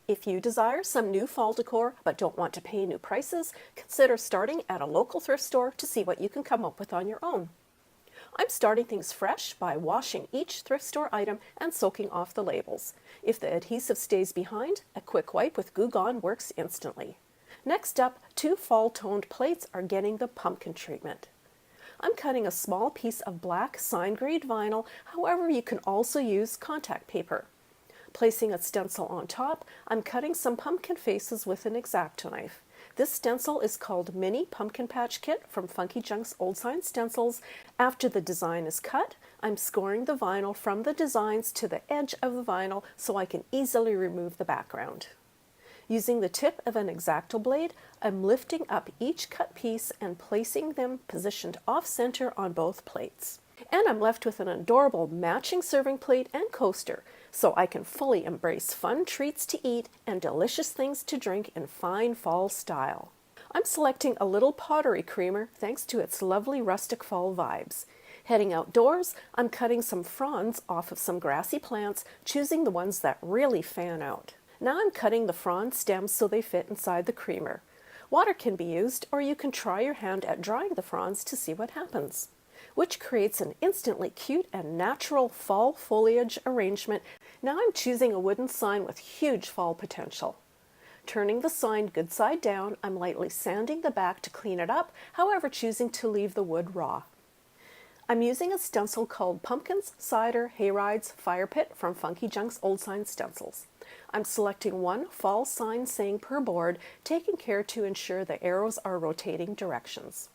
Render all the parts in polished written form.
If you desire some new fall decor but don't want to pay new prices, consider starting at a local thrift store to see what you can come up with on your own. I'm starting things fresh by washing each thrift store item and soaking off the labels. If the adhesive stays behind, a quick wipe with Goo Gone works instantly. Next up, 2 fall-toned plates are getting the pumpkin treatment. I'm cutting a small piece of black sign-grade vinyl, however you can also use contact paper. Placing a stencil on top, I'm cutting some pumpkin faces with an X-Acto knife. This stencil is called Mini Pumpkin Patch Kit from Funky Junk's Old Sign Stencils. After the design is cut, I'm scoring the vinyl from the designs to the edge of the vinyl so I can easily remove the background. Using the tip of an X-Acto blade, I'm lifting up each cut piece and placing them positioned off-center on both plates. And I'm left with an adorable matching serving plate and coaster, so I can fully embrace fun treats to eat and delicious things to drink in fine fall style. I'm selecting a little pottery creamer thanks to its lovely rustic fall vibes. Heading outdoors, I'm cutting some fronds off of some grassy plants, choosing the ones that really fan out. Now I'm cutting the frond stems so they fit inside the creamer. Water can be used, or you can try your hand at drying the fronds to see what happens, which creates an instantly cute and natural fall foliage arrangement. Now I'm choosing a wooden sign with huge fall potential. Turning the sign good side down, I'm lightly sanding the back to clean it up, however choosing to leave the wood raw. I'm using a stencil called Pumpkins, Cider, Hayrides, Fire Pit from Funky Junk's Old Sign Stencils. I'm selecting 1 fall sign saying per board, taking care to ensure the arrows are rotating directions.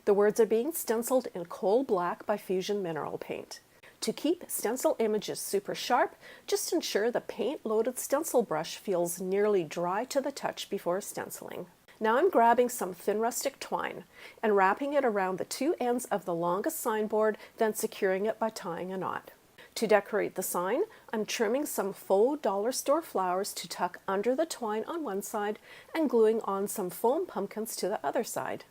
The words are being stenciled in coal black by Fusion Mineral Paint. To keep stencil images super sharp, just ensure the paint-loaded stencil brush feels nearly dry to the touch before stenciling. Now I'm grabbing some thin rustic twine and wrapping it around the 2 ends of the longest signboard, then securing it by tying a knot. To decorate the sign, I'm trimming some faux dollar store flowers to tuck under the twine on one side and gluing on some foam pumpkins to the other side.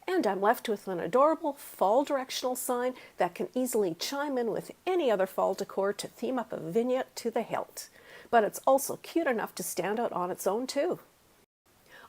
And I'm left with an adorable fall directional sign that can easily chime in with any other fall decor to theme up a vignette to the hilt. But it's also cute enough to stand out on its own too.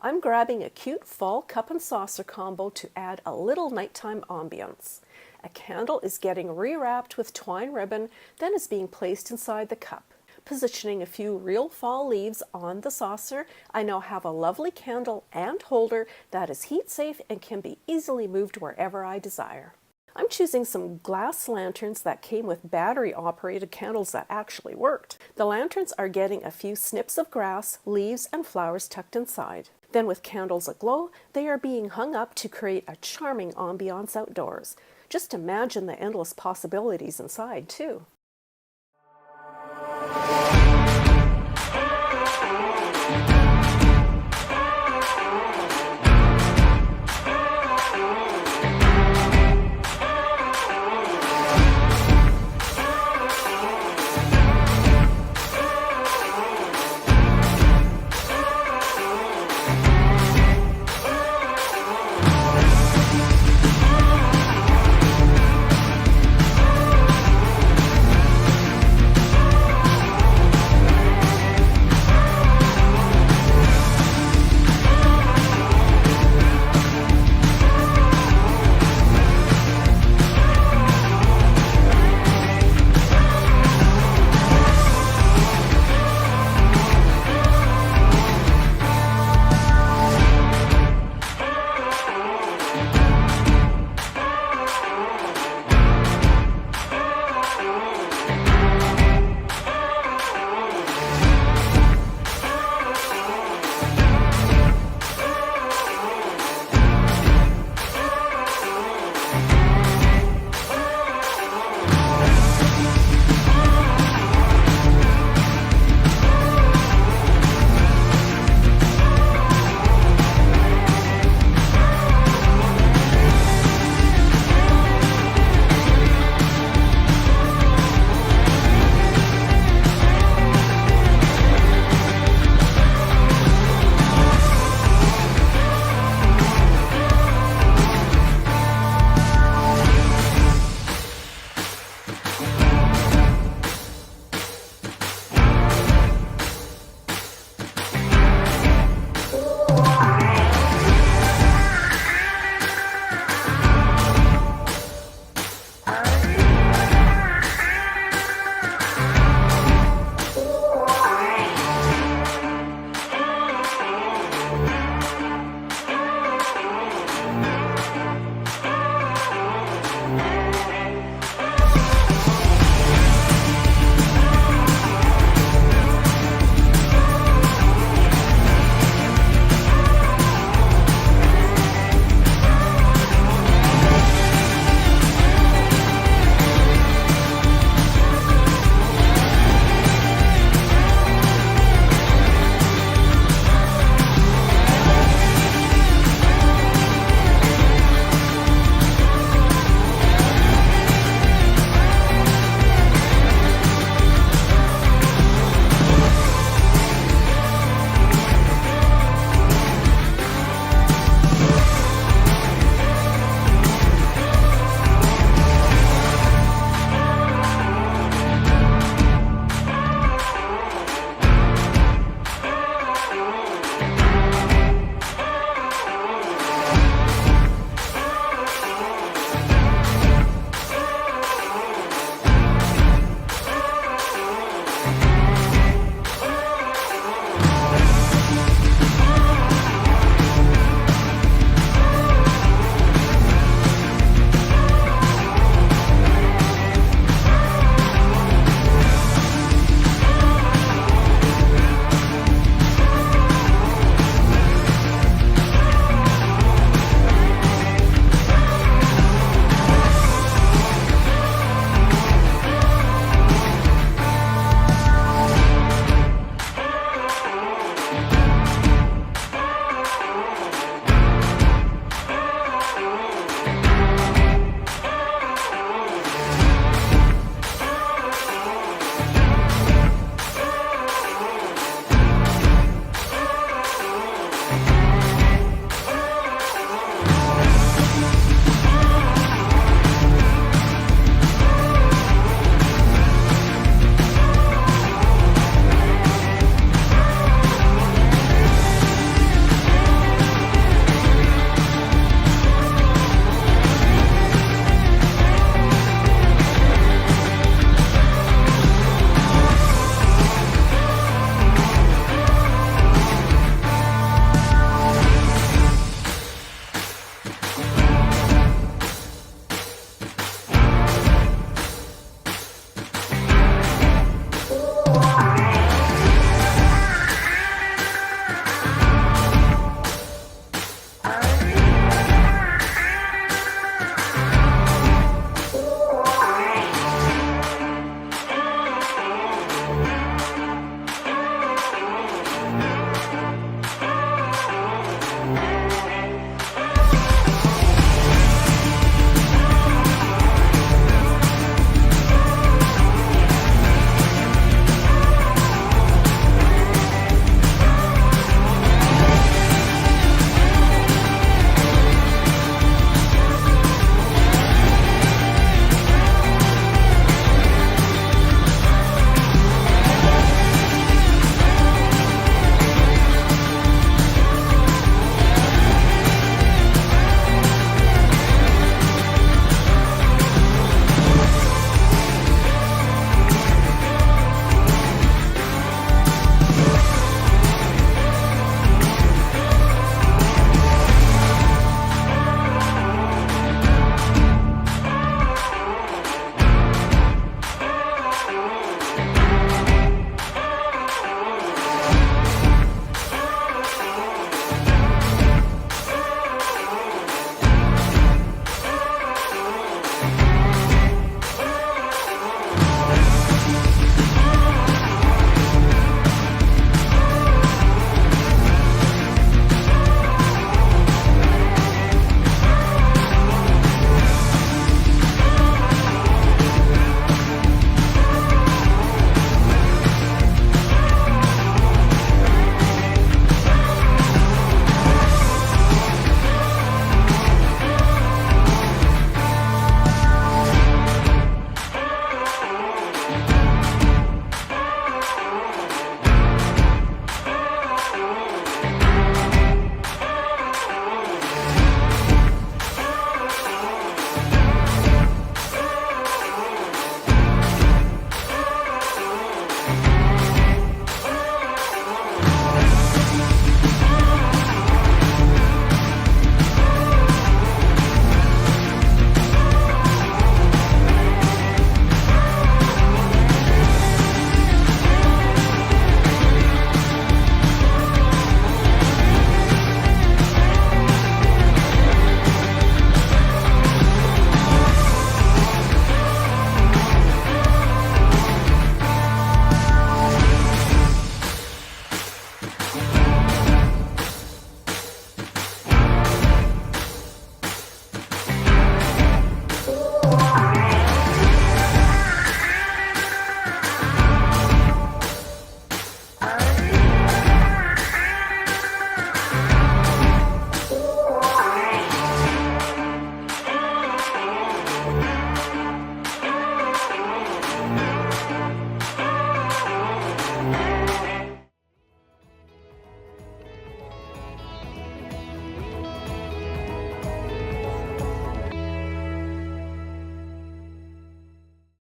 I'm grabbing a cute fall cup and saucer combo to add a little nighttime ambience. A candle is getting rewrapped with twine ribbon, then is being placed inside the cup. Positioning a few real fall leaves on the saucer, I now have a lovely candle and holder that is heat safe and can be easily moved wherever I desire. I'm choosing some glass lanterns that came with battery-operated candles that actually worked. The lanterns are getting a few snips of grass, leaves, and flowers tucked inside. Then with candles aglow, they are being hung up to create a charming ambiance outdoors. Just imagine the endless possibilities inside, too.